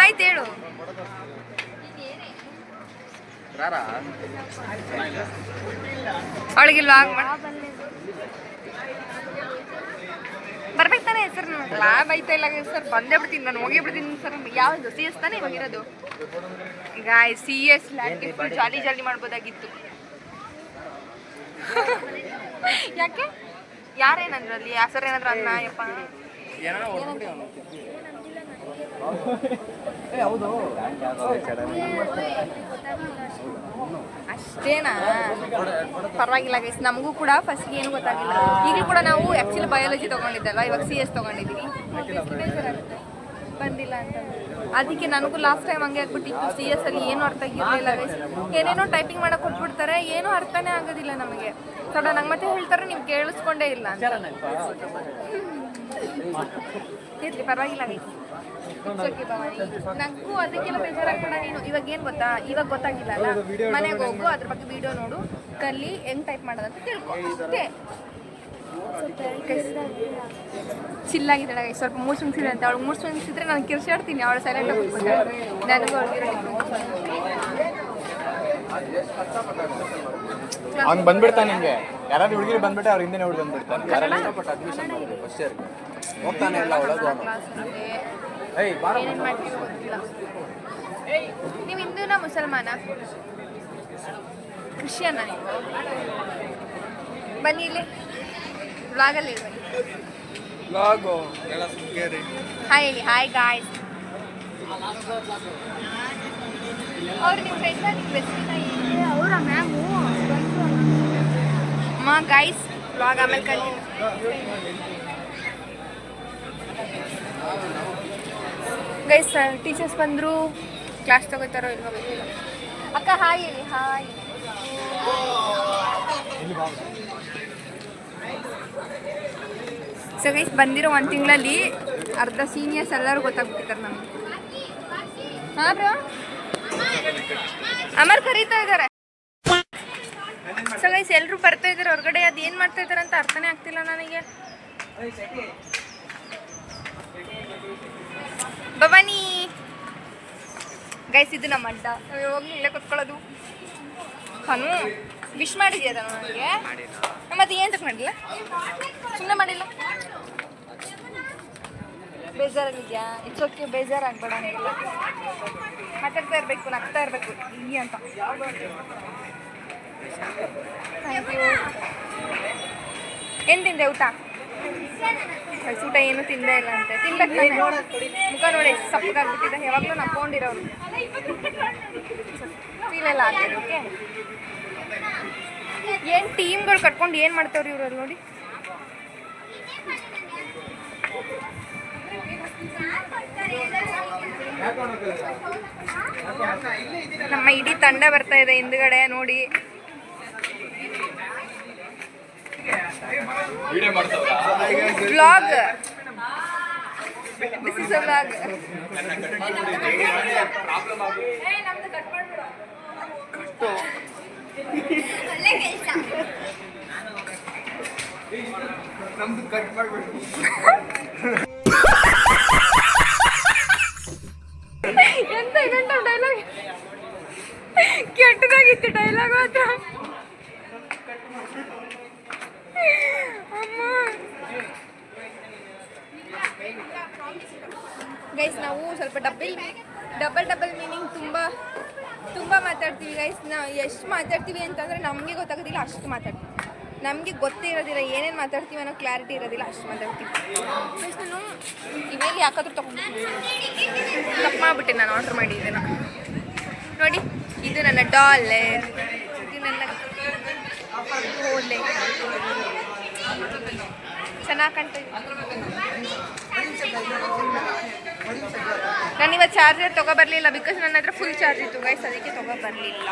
ಆಯ್ತು ಹೇಳು. ಅವಳಿಗೆ ಲಾಗ್ ಬರ್ಬೇಕು ತಾನೆ ಸರ್? ಲ್ಯಾಬ್ ಐತಾ ಇಲ್ಲ ಸರ್? ಬಂದೇ ಬಿಡ್ತೀನಿ ನಾನು, ಹೋಗೇ ಬಿಡ್ತೀನಿ ಸರ್. ಯಾವುದು ಸಿ ಎಸ್ ತಾನೇ ಇವಾಗಿರೋದು? ಗಾಯ್ ಸಿ ಎಸ್ ಲ್ಯಾಬ್ಗೆ ಫುಲ್ ಜಾಲಿ ಜಾಲಿ ಮಾಡ್ಬೋದಾಗಿತ್ತು. ಯಾಕೆ? ಯಾರೇನಂದ್ರು ಅಲ್ಲಿ? ಆ ಸರ್ ಏನಾದ್ರು ಅನ್ನ ಯಪ್ಪ? ಅಷ್ಟೇನಾ? ಪರವಾಗಿಲ್ಲ ಗೈಸ್. ನಮಗೂ ಕೂಡ ಫಸ್ಟ್ಗೆ ಏನು ಗೊತ್ತಾಗಿಲ್ಲ. ಈಗಲೂ ಕೂಡ ನಾವು ಆ್ಯಕ್ಚುಲಿ ಬಯಾಲಜಿ ತೊಗೊಂಡಿದ್ದಲ್ಲ, ಇವಾಗ ಸಿ ಎಸ್ ತೊಗೊಂಡಿದ್ದೀವಿ. ಬಂದಿಲ್ಲ ಅಂತ ಅದಕ್ಕೆ ನನಗೂ ಲಾಸ್ಟ್ ಟೈಮ್ ಹಂಗೆ ಆಗ್ಬಿಟ್ಟಿತ್ತು. ಸಿ ಎಸ್ ಅಲ್ಲಿ ಏನು ಅರ್ಥ ಆಗಿರಲಿಲ್ಲ ಗೈಸ್. ಏನೇನೋ ಟೈಪಿಂಗ್ ಮಾಡಕ್ಕೆ ಕೊಟ್ಬಿಡ್ತಾರೆ, ಏನೂ ಅರ್ಥನೇ ಆಗೋದಿಲ್ಲ ನಮಗೆ. ಸಡನ್ ನಂಗೆ ಮತ್ತೆ ಹೇಳ್ತಾರೆ ನೀವು ಕೇಳಿಸ್ಕೊಂಡೇ ಇಲ್ಲ ಅಂತ. ಇರಲಿ, ಪರವಾಗಿಲ್ಲ ಗೈಸ್. ನಂಗೂ ಅದಕ್ಕೆಲ್ಲ ಬೇಜಾರಾಗ್ಬೇಡ ನೀನು. ಇವಾಗ ಏನು ಗೊತ್ತಾ? ಇವಾಗ ಗೊತ್ತಾಗಿಲ್ಲ ಅಲ್ಲ, ಮನೆಗೆ ಹೋಗು, ಅದ್ರ ಬಗ್ಗೆ ವಿಡಿಯೋ ನೋಡು, ಕಲಿ, ಹೆಂಗ್ ಟೈಪ್ ಮಾಡೋದಂತ ತಿಳ್ಕೊ ಅಷ್ಟೇ. ಚಿಲ್ಲಾಗಿದ್ದಾಳೆ ಗೈಸ್. ಸ್ವಲ್ಪ ಮೂರು ಸುಣಿಸಿದ್ರೆ ಅಂತ. ಅವಳು ಮೂರು ಸುಣಿಸಿದ್ರೆ ನಾನು ಕಿರ್ಚಾಡ್ತೀನಿ. ಅವಳು ಸೈಲೆಂಟಾಗಿ ಕೂತ್ಕೊಳ್ತಾಳೆ. ನನಗೂ ಅವ್ಳಿಗಿರೋ ಅವ್ನು ಬಂದ್ಬಿಡ್ತಾನೆ. ನಿಂಗೆ ಯಾರಾದ್ರೂ ಹುಡುಗಿರು ಬಂದ್ಬಿಟ್ಟೆ ಅವ್ರ ಹಿಂದೆ ಹುಡುಗಿ ಬಂದ್ಬಿಡ್ತಾನೆ. ಹೋಗ್ತಾನೆ ಇಲ್ಲ ಒಳಗೆ. ಏನೇನು ಮಾಡ್ತೀವಿ ಗೊತ್ತಿಲ್ಲ. ನೀವು ಹಿಂದೂನ ಮುಸಲ್ಮಾನ? ಕ್ರಿಶ್ಚಿಯನ್ನ ನೀವು? ಬನ್ನಿ ಇಲ್ಲಿ ವ್ಲಾಗಲ್ಲಿ ಬನ್ನಿ. ಹಾಯ್ ಹೇಳಿ. Hi guys. ಅವ್ರು ನಿಮ್ಮ ಫ್ರೆಂಡ್ನ ನಿಮ್ಮ ಬೆಸ್ಟಿನ? ಅವರ ಮ್ಯಾಮು ಅಮ್ಮ ಗಾಯ್ಸ್. ವ್ಲಾಗ್ ಆಮೇಲೆ ಕಂಟಿನ್ಯೂ. ಗೈಸ್ ಟೀಚರ್ಸ್ ಬಂದರು. ಕ್ಲಾಸ್ ತಗೋತಾರೋ ಇಲ್ವೋ ಗೊತ್ತಿಲ್ಲ. ಅಕ್ಕ ಹಾಯ್ ಹೇಳಿ. ಹಾಯ್. ಸೊ ಗೈಸ್, ಬಂದಿರೋ 1 ತಿಂಗಳಲ್ಲಿ ಅರ್ಧ ಸೀನಿಯರ್ಸ್ ಎಲ್ಲರೂ ಗೊತ್ತಾಗ್ಬಿಟ್ಟಿದ್ದಾರೆ ನಮಗೆ. ಹಾಂ ಬ್ರೋ, ಅಮರ್ ಕರೀತಾ ಇದ್ದಾರೆ. ಸೊ ಗೈಸ್, ಎಲ್ಲರೂ ಬರ್ತಾ ಇದ್ದಾರೆ ಹೊರಗಡೆ. ಅದು ಏನು ಮಾಡ್ತಾ ಇದ್ದಾರೆ ಅಂತ ಅರ್ಥನೇ ಆಗ್ತಿಲ್ಲ ನನಗೆ. ಭವಾನಿ ಗೈಸ್, ಇದು ನಮ್ಮ ಅಡ್ಡ. ನಾವು ಯಾವಾಗಲೂ ಇಲ್ಲೇ ಕೂತ್ಕೊಳ್ಳೋದು. ನಾನು ವಿಶ್ ಮಾಡಿದ್ಯಾ ನನಗೆ? ಮತ್ತೆ ಏನು ತಕ್ಕ ಮಾಡಿಲ್ಲ? ಸುಮ್ಮನೆ ಮಾಡಿಲ್ಲ. ಬೇಜಾರಾಗಿದೆಯಾ? ಇಟ್ಸ್ ಓಕೆ, ಬೇಜಾರಾಗಬೇಡ. ಹಂಗಿಲ್ಲ, ಮಾತಾಡ್ತಾ ಇರಬೇಕು, ನಗ್ತಾ ಇರಬೇಕು ಹಿಂಗೆ ಅಂತ. Thank you. ಏನು ತಿಂದೆ ಊಟ? ಊಟ ಏನು ತಿಂದೇ ಇಲ್ಲ ಅಂತೆ. ತಿನ್ಬೇಕು ತಾನೆ? ಮುಖ ನೋಡಿ ಸಪ್ಪಗಾಗ್ಬಿಟ್ಟಿದೆ. ಯಾವಾಗಲೂ ನಕ್ಕೊಂಡಿರೋರು. ಫೀಲೆಲ್ಲ ಆಗ್ತದೆ. ಓಕೆ, ಏನು ಟೀಮ್ಗಳು ಕಟ್ಕೊಂಡು ಏನು ಮಾಡ್ತಾವ್ರಿ ಇವ್ರಲ್ಲಿ ನೋಡಿ. ನಮ್ಮ ಇಡೀ ತಂಡ ಬರ್ತಾ ಇದೆ ಹಿಂದ್ಗಡೆ ನೋಡಿ. ವಿಡಿಯೋ ಮಾಡ್ತಾವ್ರಾ? Vlog. This is a vlog. ನಮ್ದು ಕಟ್ ಮಾಡ್ಬಿಟ್ಟು ಎಂತ ಗಂಟ ಡೈಲಾಗ್ ಕೆಟ್ಟದಾಗಿತ್ತು ಡೈಲಾಗ್ ಮಾತ್ರ. ಅಮ್ಮ ಗೈಸ್ ನಾವು ಸ್ವಲ್ಪ ಡಬಲ್ ಮೀನಿಂಗ್ ತುಂಬ ಮಾತಾಡ್ತೀವಿ ಗೈಸ್. ನಾವು ಎಷ್ಟು ಮಾತಾಡ್ತೀವಿ ಅಂತಂದರೆ ನಮಗೆ ಗೊತ್ತಾಗೋದಿಲ್ಲ ಅಷ್ಟು ಮಾತಾಡ್ತೀವಿ. ನಮಗೆ ಗೊತ್ತೇ ಇರೋದಿಲ್ಲ ಏನೇನು ಮಾತಾಡ್ತೀವಿ ಅನ್ನೋ ಕ್ಲಾರಿಟಿ ಇರೋದಿಲ್ಲ ಅಷ್ಟು ಮಾತಾಡ್ತೀವಿ. ಗೈಸ್ ನಾನು ಇವೆಲ್ಲಿ ಯಾಕಾದ್ರೂ ತಪ್ಪು ಮಾಡಿಬಿಟ್ಟೆ. ನಾನು ಆರ್ಡ್ರ್ ಮಾಡಿದ್ದೆ ನೋಡಿ. ಇದು ನನ್ನ ಡಾಲರ್, ಇದು ನನ್ನ ಓಲೆ. ಚೆನ್ನಾಗಿ ಕಾಣ್ತಾ ಇದೆ. ನಾನು ಇವತ್ತು ಚಾರ್ಜರ್ ತೊಗೊಬರ್ಲಿಲ್ಲ ಬಿಕಾಸ್ ನನ್ನ ಹತ್ರ ಫುಲ್ ಚಾರ್ಜ್ ಇತ್ತು ಗೈಸ್, ಅದಕ್ಕೆ ತೊಗೊಬರ್ಲಿಲ್ಲ.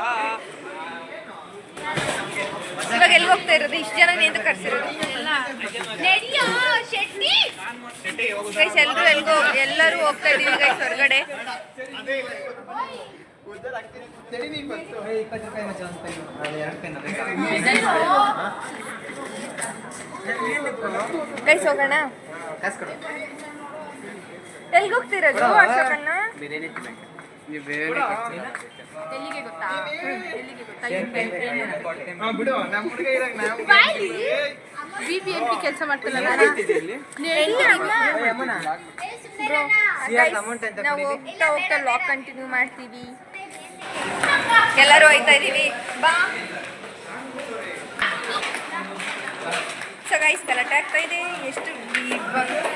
ಇವಾಗ ಎಲ್ಲಿ ಹೋಗ್ತಾ ಇರೋದು? ಇಷ್ಟು ಜನ ಎಂದು ಕರ್ಸಿರೋದು ಗೈಸ್. ಎಲ್ಲರೂ ಹೋಗ್ತಾ ಇದೀವಿ ಗೈಸ್ ಹೊರಗಡೆ. ಗೈಸ್ ಹೋಗೋಣ. ಎಲ್ಲಿಗೆ ಹೋಗ್ತಿರೋದು? ಅಶೋಕಣ್ಣ ಎಲ್ಲಿಗೆ ಗೊತ್ತಾ? ಬಿಡು ನಮ್ಮ ಹುಡುಗ ಇರಾಗ ನಾವು BBMP ಕೆಲಸ ಮಾಡ್ತಿಲ್ಲ ನಾವು ಹೋಗ್ತಾ ಹೋಗ್ತಾ ಲಾಕ್ ಕಂಟಿನ್ಯೂ ಮಾಡ್ತೀವಿ. ಎಲ್ಲರೂ ಹೋಯ್ತಾ ಇದೀವಿ ಬಾ. ಸೊ ಗೈಸ್ ಗಲಾಟೆ ಆಗ್ತಾ ಇದೆ. ಎಷ್ಟು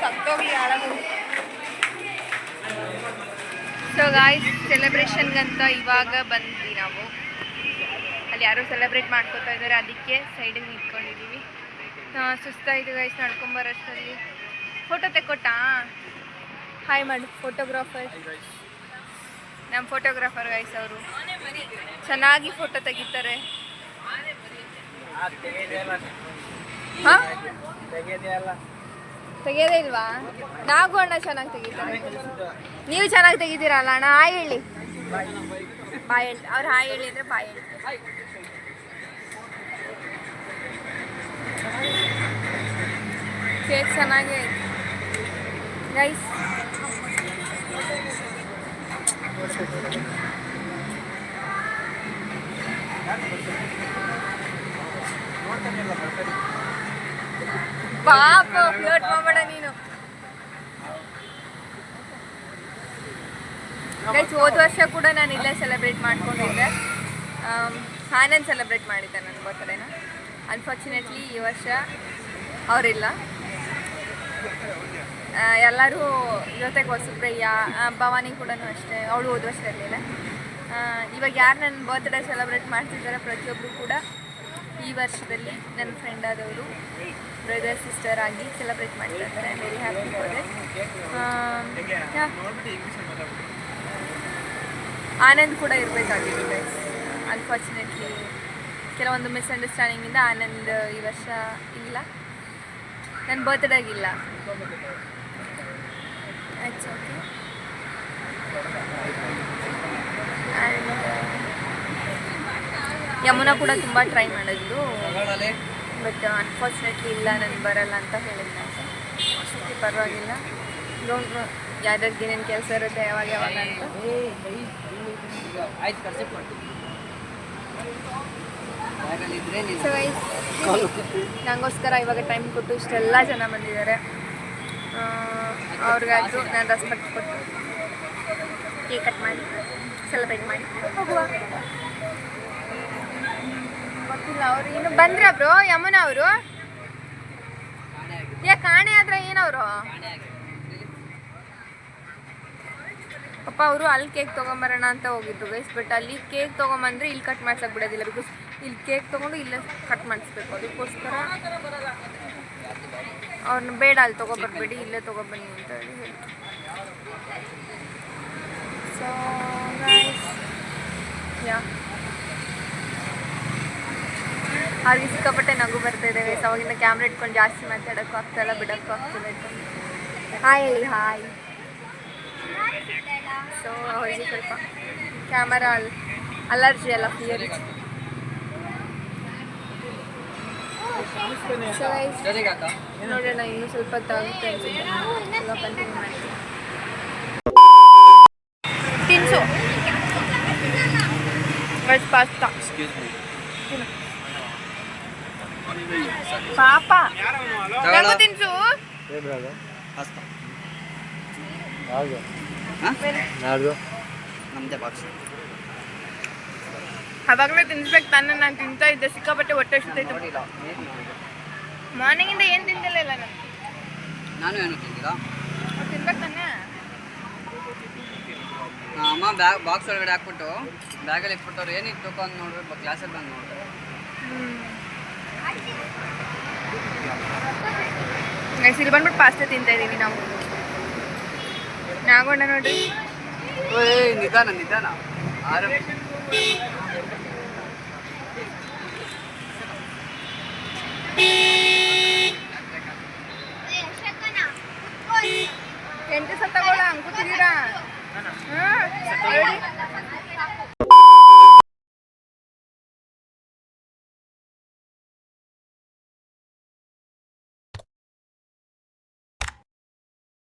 ಸತ್ತೋಗ್ಲಿ ಹಾಳಾಗು. ಸೊ ಗಾಯ್ಸ್ ಸೆಲೆಬ್ರೇಷನ್ಗಂತ ಇವಾಗ ಬಂದ್ವಿ ನಾವು. ಅಲ್ಲಿ ಯಾರೋ ಸೆಲೆಬ್ರೇಟ್ ಮಾಡ್ಕೋತಾ ಇದ್ದಾರೆ, ಅದಕ್ಕೆ ಸೈಡಿಗೆ ನಿಂತ್ಕೊಂಡಿದ್ದೀವಿ. ಸುಸ್ತಾಯಿತು ಗೈಸ್ ನಡ್ಕೊಂಬರೋಷ್ಟರಲ್ಲಿ. ಫೋಟೋ ತೆಕ್ಕೊಟ್ಟಾ? ಹಾಯ್ ಮಾಡು ಫೋಟೋಗ್ರಾಫರ್. ನಮ್ಮ ಫೋಟೋಗ್ರಾಫರ್ ಗೈಸ್ ಅವರು ಚೆನ್ನಾಗಿ ಫೋಟೋ ತೆಗಿತಾರೆ. ಹಾಂ ತೆಗಿಯೋದೇ ಇಲ್ವಾ? ನಾಗು ಅಣ್ಣ ಚೆನ್ನಾಗಿ ತೆಗಿತಾರೆ. ನೀವು ಚೆನ್ನಾಗಿ ತೆಗಿತೀರಲ್ಲ ಅಣ್ಣ? ಹಾಯ್ ಹೇಳಿ. ಬಾಯ್ ಹೇಳಿ. ಅವ್ರು ಹಾಯ್ ಹೇಳಿ ಅಂದರೆ ಬಾಯ್ ಹೇಳಿ. ಕೇಕ್ ಚೆನ್ನಾಗೇ ಐತೆ ಗೈಸ್. ಪಾಪ ಫ್ಲರ್ಟ್ ಮಾಡಬೇಡ ನೀನು ಗೈಸ್. ಹೋದ ವರ್ಷ ಕೂಡ ನಾನು ಇಲ್ಲೇ ಸೆಲೆಬ್ರೇಟ್ ಮಾಡ್ಕೊಂಡಿದ್ದೆ. ಆನಂದ್ ಸೆಲೆಬ್ರೇಟ್ ಮಾಡಿದ್ದೆ ನನ್ನ ಬರ್ತ್ಡೇನ. ಅನ್ಫಾರ್ಚುನೇಟ್ಲಿ ಈ ವರ್ಷ ಅವರಿಲ್ಲ. ಎಲ್ಲರೂ ಜೊತೆಗೆ ಹೊಸಬ್ರಯ್ಯ, ಭವಾನಿ ಕೂಡ ಅಷ್ಟೇ, ಅವಳು ಹೋದ ವರ್ಷ ಇರಲಿಲ್ಲ. ಇವಾಗ ಯಾರು ನನ್ನ ಬರ್ತ್ಡೇ ಸೆಲೆಬ್ರೇಟ್ ಮಾಡ್ತಿದ್ದಾರೆ ಪ್ರತಿಯೊಬ್ಬರು ಕೂಡ ಈ ವರ್ಷದಲ್ಲಿ ನನ್ನ ಫ್ರೆಂಡ್ ಆದವರು ಬ್ರದರ್ ಸಿಸ್ಟರ್ ಆಗಿ ಸೆಲೆಬ್ರೇಟ್ ಮಾಡ್ತಾ ಇದ್ದಾರೆ. I very happy for that. Anand ಕೂಡ ಇರಬೇಕಾಗಿತ್ತು ಗೈಸ್. ಅನ್ಫಾರ್ಚುನೇಟ್ಲಿ ಕೆಲವೊಂದು ಮಿಸ್ಅಂಡರ್ಸ್ಟ್ಯಾಂಡಿಂಗಿಂದ ಆನಂದ್ ಈ ವರ್ಷ ಇಲ್ಲ, ನನ್ನ ಬರ್ತ್ಡೇಗಿಲ್ಲ. It's okay. ಆ್ಯಂಡ್ ಯಮುನಾ ಕೂಡ ತುಂಬ ಟ್ರೈ ಮಾಡಿದ್ಲು, ಬಟ್ ಅನ್ಫಾರ್ಚುನೇಟ್ಲಿ ಇಲ್ಲ, ನನಗೆ ಬರಲ್ಲ ಅಂತ ಹೇಳಿದ್ದೆ. ಅಷ್ಟಕ್ಕೆ ಪರವಾಗಿಲ್ಲ. ಯಾವ್ದಾದ್ರು ಏನೇನು ಕೆಲಸ ಇರುತ್ತೆ ಯಾವಾಗ ಅಂತ. ಸೊ ಗೈಸ್ ನನಗೋಸ್ಕರ ಇವಾಗ ಟೈಮ್ ಕೊಟ್ಟು ಇಷ್ಟೆಲ್ಲ ಜನ ಬಂದಿದ್ದಾರೆ. ಅವ್ರಿಗಾದರೂ ನಾನು ರೆಸ್ಪೆಕ್ಟ್ ಕೊಟ್ಟು ಕೇಕ್ ಕಟ್ ಮಾಡಿ ಸೆಲೆಬ್ರೇಟ್ ಮಾಡಿ ಹೋಗುವ. ಗೊತ್ತಿಲ್ಲ ಅವರು ಇನ್ನು ಬಂದ್ರ ಬ್ರೋ. ಯಮುನಾ ಅವರು ಯಾಕೆ ಕಾಣೆ ಆದ್ರೆ ಏನವರು ಪಾಪ ಅವರು ಅಲ್ಲಿ ಕೇಕ್ ತೊಗೊಂಬರೋಣ ಅಂತ ಹೋಗಿದ್ರು ಗೈಸ್. ಬಟ್ ಅಲ್ಲಿ ಕೇಕ್ ತೊಗೊಂಬಂದ್ರೆ ಇಲ್ಲಿ ಕಟ್ ಮಾಡ್ಸಕ್ಕೆ ಬಿಡೋದಿಲ್ಲ, ಬಿಕಾಸ್ ಇಲ್ಲಿ ಕೇಕ್ ತೊಗೊಂಡು ಇಲ್ಲೇ ಕಟ್ ಮಾಡಿಸ್ಬೇಕು. ಅದಕ್ಕೋಸ್ಕರ ಅವ್ರನ್ನ ಬೇಡ ಅಲ್ಲಿ ತೊಗೊಬರ್ಬೇಡಿ, ಇಲ್ಲೇ ತೊಗೊಬನ್ನಿ ಅಂತ ಹೇಳಿ ಹೇಳ್ತು. ಸೊ ಗೈಸ್ ಯಾ ಅವ್ರಿಗೆ ಸಿಕ್ಕಾಪಟ್ಟೆ ನಗು ಬರ್ತಾಯಿದೆ ಗೈಸ್. ಅವಾಗಿಂದ ಕ್ಯಾಮ್ರಾ ಇಟ್ಕೊಂಡು ಜಾಸ್ತಿ ಮಾತಾಡೋಕ್ಕೂ ಆಗ್ತಾಯಿಲ್ಲ, ಬಿಡೋಕ್ಕೂ ಆಗ್ತಿಲ್ಲ. ಹಾಯ್ ಹೇಳಿ ಹಾಯ್. ಸೊ ಅವರಿಗೆ ಸ್ವಲ್ಪ ಕ್ಯಾಮರಾ ಅಲರ್ಜಿ ಅಲ್ಲ, ಫಿಯರ್. ಸೊ ನೋಡೋಣ, ಇನ್ನೂ ಸ್ವಲ್ಪ ಹೊತ್ತಾಗುತ್ತೆ ಅನ್ಸುತ್ತೆ. ಎಲ್ಲ ಕಂಟಿನ್ಯೂ ಮಾಡ್ತೀನಿ. ತಿನ್ಸು ಪಾಸ್ತಾ ಪಾಪ ನಂಗೂ ತಿನ್ಸು. ಅವಾಗಲೇ ತಿನ್ಸ್ಬೇಕು ತಾನೆ. ನಾನು ತಿಂತಾ ಇದ್ದೆ, ಸಿಕ್ಕಾಪಟ್ಟೆ ಹೊಟ್ಟೆ ಸುತ್ತೈತೆ. ಮಾರ್ನಿಂಗಿಂದ ಏನು ತಿಂದಿಲ್ಲ ನಾನು ಏನು ತಿಂದಿಲ್ಲ. ತಿನ್ಬೇಕು ತಾನೆ. ಅಮ್ಮ ಬಾಕ್ಸ್ ಒಳಗಡೆ ಹಾಕ್ಬಿಟ್ಟು ಬ್ಯಾಗಲ್ಲಿ ಇಟ್ಬಿಟ್ಟವ್ರು ಏನಿತ್ತು ಅಂತ ನೋಡ್ರಿ, ಕ್ಲಾಸಲ್ಲಿ ಬಂದು ನೋಡ್ರಿ. ಇಲ್ಲಿ ಬಂದ್ಬಿಟ್ಟು ಪಾಸ್ತಾ ತಿಂತಾ ಇದ್ದೀವಿ ನಾವು. ನಾಗೋಣ ನೋಡ್ರಿ. ನಿಧಾನ ನಿಧಾನ. ಎಂಟು ಸತ್ತಗೋಳ ಅಂಕುತ್ತಿದ್ದೀರಾ? ಹಾಂ